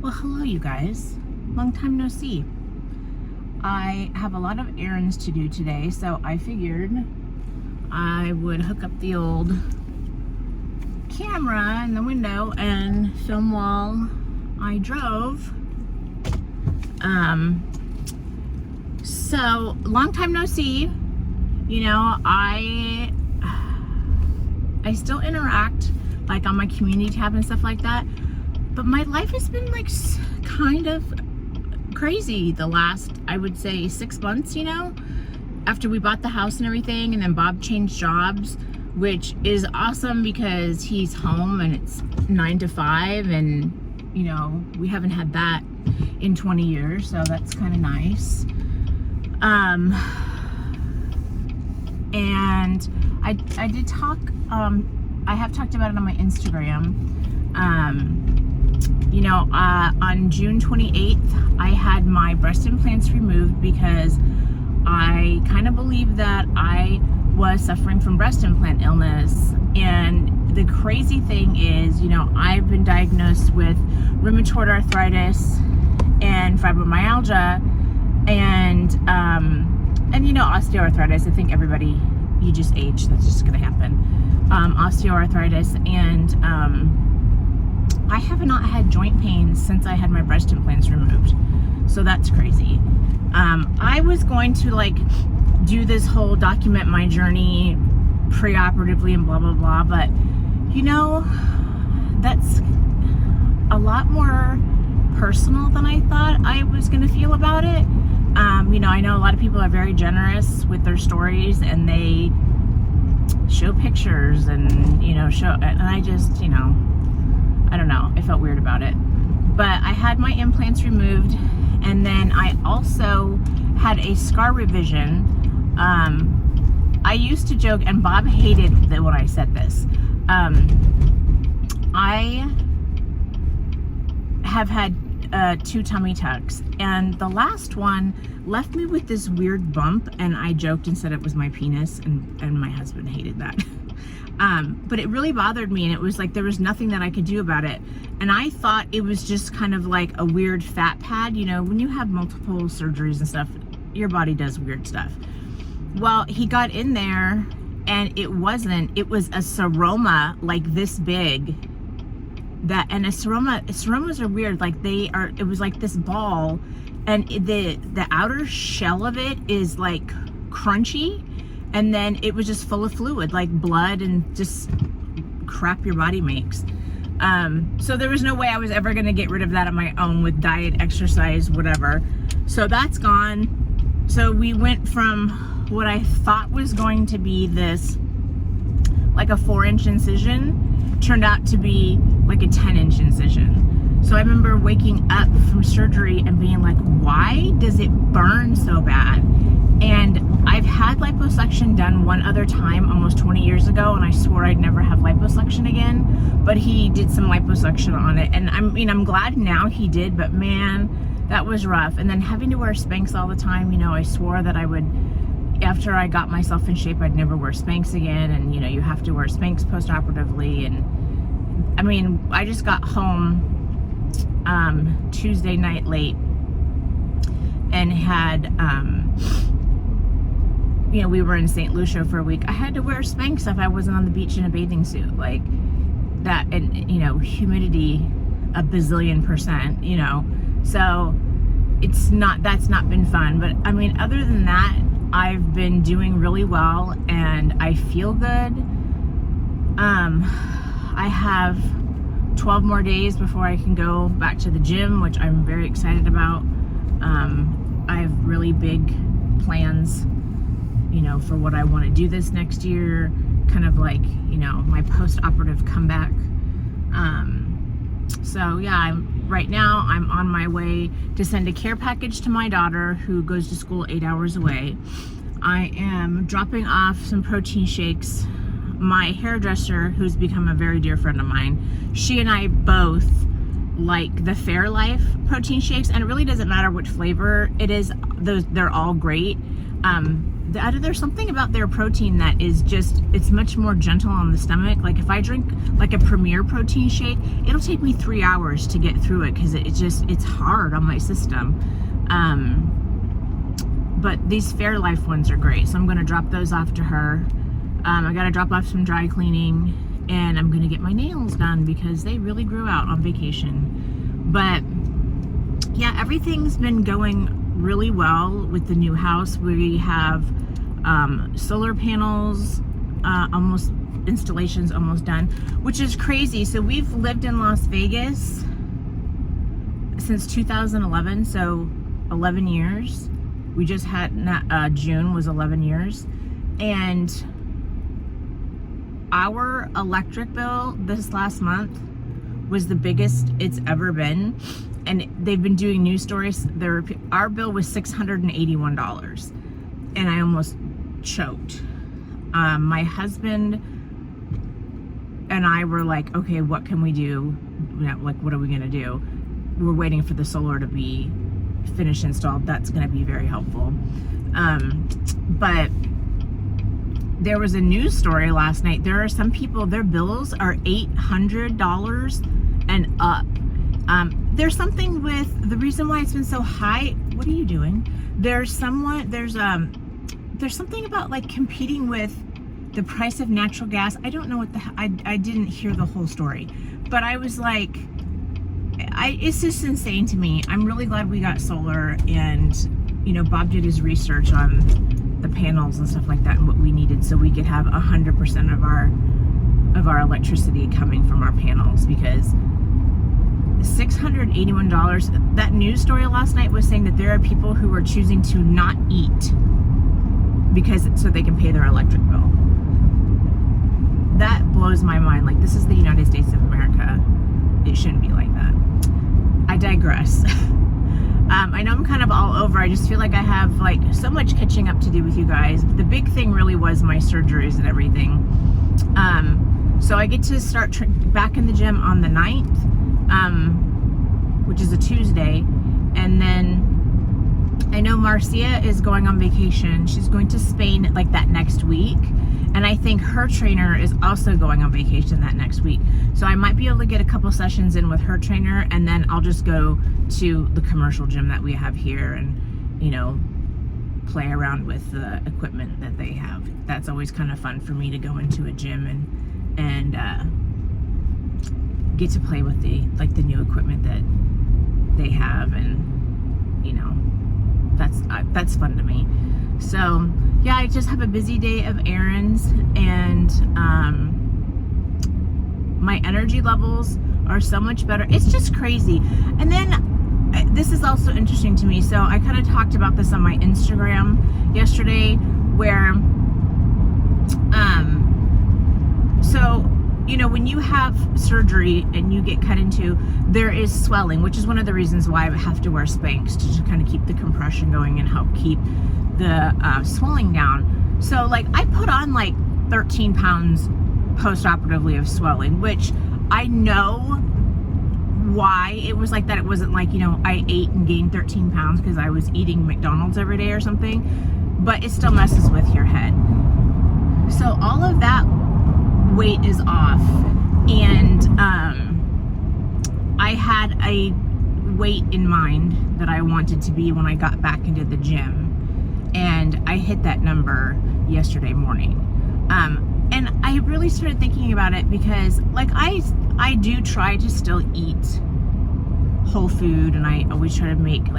Well, hello you guys. Long time no see. I have a lot of errands to do today, so I figured I would hook up the old camera in the window and film while I drove. So long time no see. You know, I still interact like on my community tab and stuff like that, but my life has been like kind of crazy the last, I would say, 6 months, you know, after we bought the house and everything, and then Bob changed jobs, which is awesome because he's home and it's 9 to 5, and you know, we haven't had that in 20 years, so that's kind of nice. And I did talk, I have talked about it on my Instagram. You know, on June 28th, I had my breast implants removed because I kind of believed that I was suffering from breast implant illness. And the crazy thing is, you know, I've been diagnosed with rheumatoid arthritis and fibromyalgia and you know, osteoarthritis. I think everybody, you just age, that's just gonna happen. Osteoarthritis, and I have not had joint pain since I had my breast implants removed, so that's crazy. I was going to like do this whole document my journey preoperatively and blah blah blah, but you know, that's a lot more personal than I thought I was gonna feel about it. You know, I know a lot of people are very generous with their stories and they show pictures and, you know, and I just, you know, I don't know, I felt weird about it. But I had my implants removed, and then I also had a scar revision. I used to joke, and Bob hated that when I said this. I have had 2 tummy tucks, and the last one left me with this weird bump, and I joked and said it was my penis, and my husband hated that. But it really bothered me, and it was like there was nothing that I could do about it. And I thought it was just kind of like a weird fat pad. You know, when you have multiple surgeries and stuff, your body does weird stuff. Well, he got in there and it wasn't. It was a seroma like this big. And seromas are weird. Like it was like this ball, and the outer shell of it is like crunchy. And then it was just full of fluid, like blood and just crap your body makes. So there was no way I was ever gonna get rid of that on my own with diet, exercise, whatever. So that's gone. So we went from what I thought was going to be this, like a 4-inch incision, turned out to be like a 10-inch incision. So I remember waking up from surgery and being like, why does it burn so bad? And I've had liposuction done one other time almost 20 years ago, and I swore I'd never have liposuction again, but he did some liposuction on it, and I'm glad now he did, but man, that was rough. And then having to wear Spanx all the time, you know, I swore that I would, after I got myself in shape, I'd never wear Spanx again, and you know, you have to wear Spanx post-operatively. And I mean, I just got home Tuesday night late and had you know, we were in St. Lucia for a week. I had to wear Spanx if I wasn't on the beach in a bathing suit, like that, and you know, humidity a bazillion %, you know, so that's not been fun. But I mean, other than that, I've been doing really well and I feel good. I have 12 more days before I can go back to the gym, which I'm very excited about. I have really big plans, you know, for what I want to do this next year, kind of like, you know, my post-operative comeback. So yeah, right now I'm on my way to send a care package to my daughter who goes to school 8 hours away. I am dropping off some protein shakes. My hairdresser, who's become a very dear friend of mine, she and I both like the Fairlife protein shakes, and it really doesn't matter which flavor it is. They're all great. there's something about their protein that is just, it's much more gentle on the stomach. Like if I drink like a Premier protein shake, it'll take me 3 hours to get through it because it's hard on my system. But these Fairlife ones are great, so I'm going to drop those off to her. I got to drop off some dry cleaning, and I'm going to get my nails done because they really grew out on vacation. But yeah, everything's been going really well with the new house. We have solar panels, installations almost done, which is crazy. So we've lived in Las Vegas since 2011, so 11 years. We just had, June was 11 years. And our electric bill this last month was the biggest it's ever been. And they've been doing news stories. Our bill was $681, and I almost choked. My husband and I were like, okay, what can we do? Like, what are we gonna do? We're waiting for the solar to be finished installed. That's gonna be very helpful. But there was a news story last night. There are some people, their bills are $800 and up. There's something with the reason why it's been so high. What are you doing? There's something about like competing with the price of natural gas. I don't know what I didn't hear the whole story, but I was like, it's just insane to me. I'm really glad we got solar, and you know, Bob did his research on the panels and stuff like that and what we needed so we could have 100% of our electricity coming from our panels, because $681. That news story last night was saying that there are people who are choosing to not eat because so they can pay their electric bill. That blows my mind. Like, this is the United States of America. It shouldn't be like that. I digress. I know I'm kind of all over. I just feel like I have like so much catching up to do with you guys. The big thing really was my surgeries and everything. So I get to start back in the gym on the 9th, which is a Tuesday. And then I know Marcia is going on vacation. She's going to Spain like that next week. And I think her trainer is also going on vacation that next week. So I might be able to get a couple sessions in with her trainer, and then I'll just go to the commercial gym that we have here and, you know, play around with the equipment that they have. That's always kind of fun for me to go into a gym and get to play with the new equipment that they have, and you know, that's fun to me. So yeah, I just have a busy day of errands, and my energy levels are so much better. It's just crazy. And then this is also interesting to me. So I kind of talked about this on my Instagram yesterday, where so you know, when you have surgery and you get cut into, there is swelling, which is one of the reasons why I have to wear Spanx, to just kind of keep the compression going and help keep the swelling down. So like I put on like 13 pounds post-operatively of swelling, which I know why it was like that. It wasn't like, you know, I ate and gained 13 pounds because I was eating McDonald's every day or something, but it still messes with your head. So all of that weight is off, and I had a weight in mind that I wanted to be when I got back into the gym, and I hit that number yesterday morning. And I really started thinking about it because like I do try to still eat whole food, and I always try to make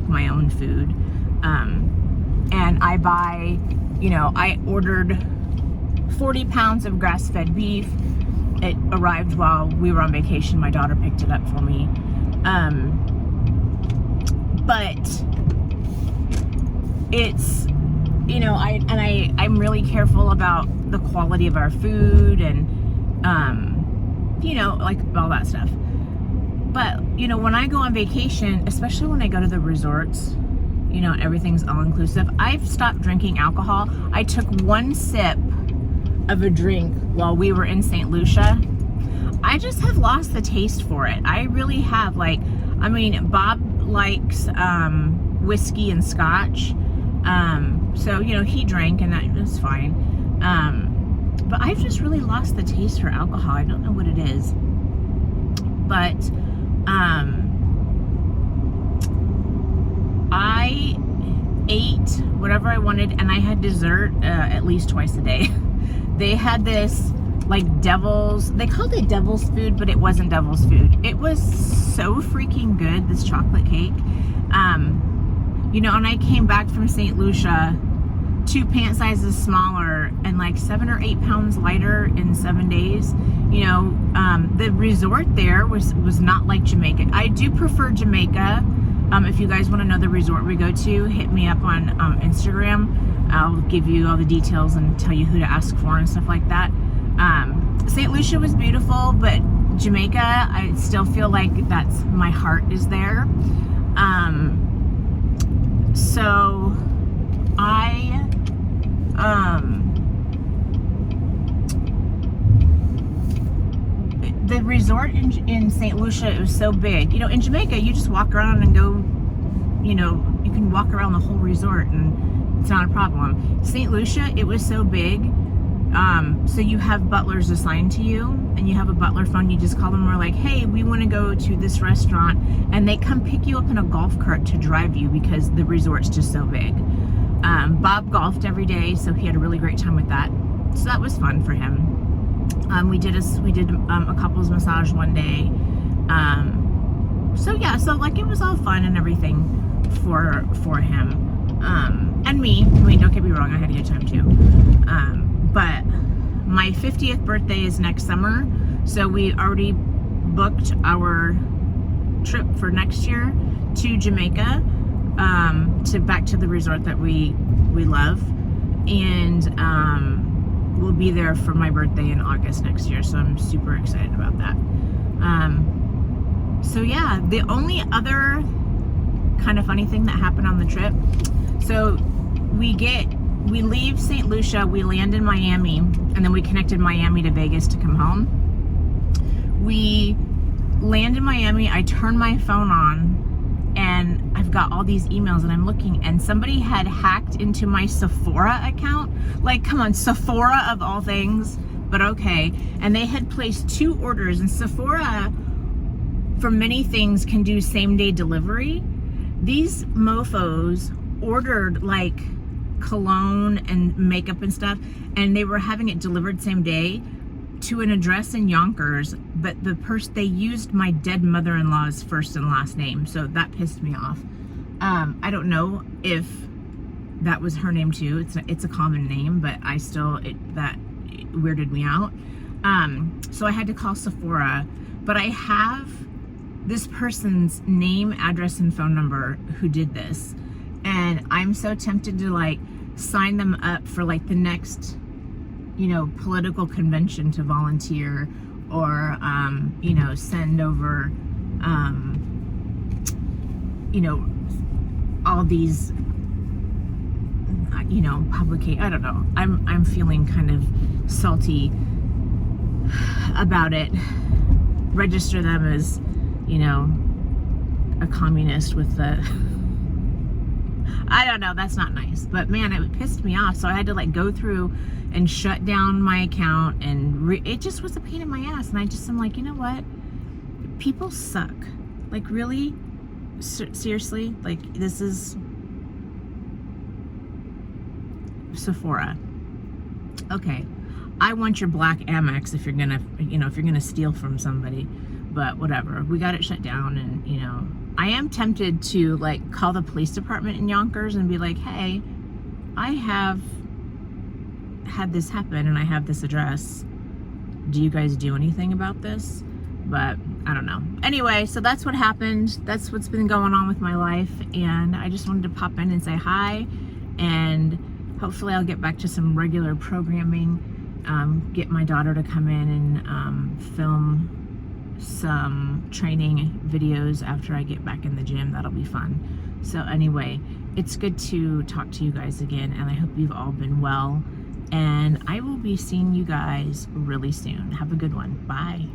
my own food, and I buy, you know, I ordered 40 pounds of grass-fed beef. It arrived while we were on vacation. My daughter picked it up for me. But it's, you know, I'm really careful about the quality of our food and, you know, like all that stuff. But, you know, when I go on vacation, especially when I go to the resorts, you know, everything's all-inclusive, I've stopped drinking alcohol. I took one sip of a drink while we were in St. Lucia. I just have lost the taste for it. I really have. Like, I mean, Bob likes whiskey and scotch. So, you know, he drank and that was fine. But I've just really lost the taste for alcohol. I don't know what it is. But I ate whatever I wanted, and I had dessert at least twice a day. They had this like they called it devil's food, but it wasn't devil's food. It was so freaking good, this chocolate cake. You know, and I came back from St. Lucia 2 pant sizes smaller and like 7 or 8 pounds lighter in 7 days. You know, the resort there was not like Jamaica. I do prefer Jamaica. If you guys want to know the resort we go to, hit me up on Instagram. I'll give you all the details and tell you who to ask for and stuff like that. St. Lucia was beautiful, but Jamaica, I still feel like my heart is there. So the resort in St. Lucia, it was so big. You know, in Jamaica, you just walk around and go, you know, you can walk around the whole resort and it's not a problem. St. Lucia, it was so big. So you have butlers assigned to you, and you have a butler phone. You just call them. We're like, hey, we want to go to this restaurant, and they come pick you up in a golf cart to drive you because the resort's just so big. Bob golfed every day, so he had a really great time with that. So that was fun for him. We did a couples massage one day. So yeah, so like it was all fun and everything for him, and me. I mean, don't get me wrong, I had a good time too. But my 50th birthday is next summer, so we already booked our trip for next year to Jamaica, back to the resort that we love, and we'll be there for my birthday in August next year. So I'm super excited about that. So yeah, the only other kind of funny thing that happened on the trip. So we leave St. Lucia, we land in Miami, and then we connected Miami to Vegas to come home. We land in Miami, I turn my phone on, and I've got all these emails, and I'm looking, and somebody had hacked into my Sephora account. Like, come on, Sephora of all things, but okay. And they had placed 2 orders, and Sephora, for many things, can do same-day delivery. These mofos ordered, like, cologne and makeup and stuff, and they were having it delivered same day to an address in Yonkers, but they used my dead mother-in-law's first and last name, so that pissed me off. I don't know if that was her name too. It's a common name, but that weirded me out. So I had to call Sephora, but I have this person's name, address, and phone number who did this, and I'm so tempted to like sign them up for like the next, you know, political convention to volunteer, or you know, send over you know, all these, you know, I don't know. I'm feeling kind of salty about it. Register them as, you know, a communist with the I don't know, that's not nice, but man, it pissed me off. So I had to like go through and shut down my account, and it just was a pain in my ass. And I'm like, you know what? People suck. Like, really? Seriously? Like, this is Sephora. Okay. I want your black Amex if you're gonna, you know, if you're gonna steal from somebody, but whatever. We got it shut down, and, you know, I am tempted to like call the police department in Yonkers and be like, hey, I have had this happen and I have this address. Do you guys do anything about this? But I don't know. Anyway, so that's what happened. That's what's been going on with my life, and I just wanted to pop in and say hi, and hopefully I'll get back to some regular programming, get my daughter to come in and film some training videos after I get back in the gym. That'll be fun. So anyway, it's good to talk to you guys again, and I hope you've all been well, and I will be seeing you guys really soon. Have a good one. Bye.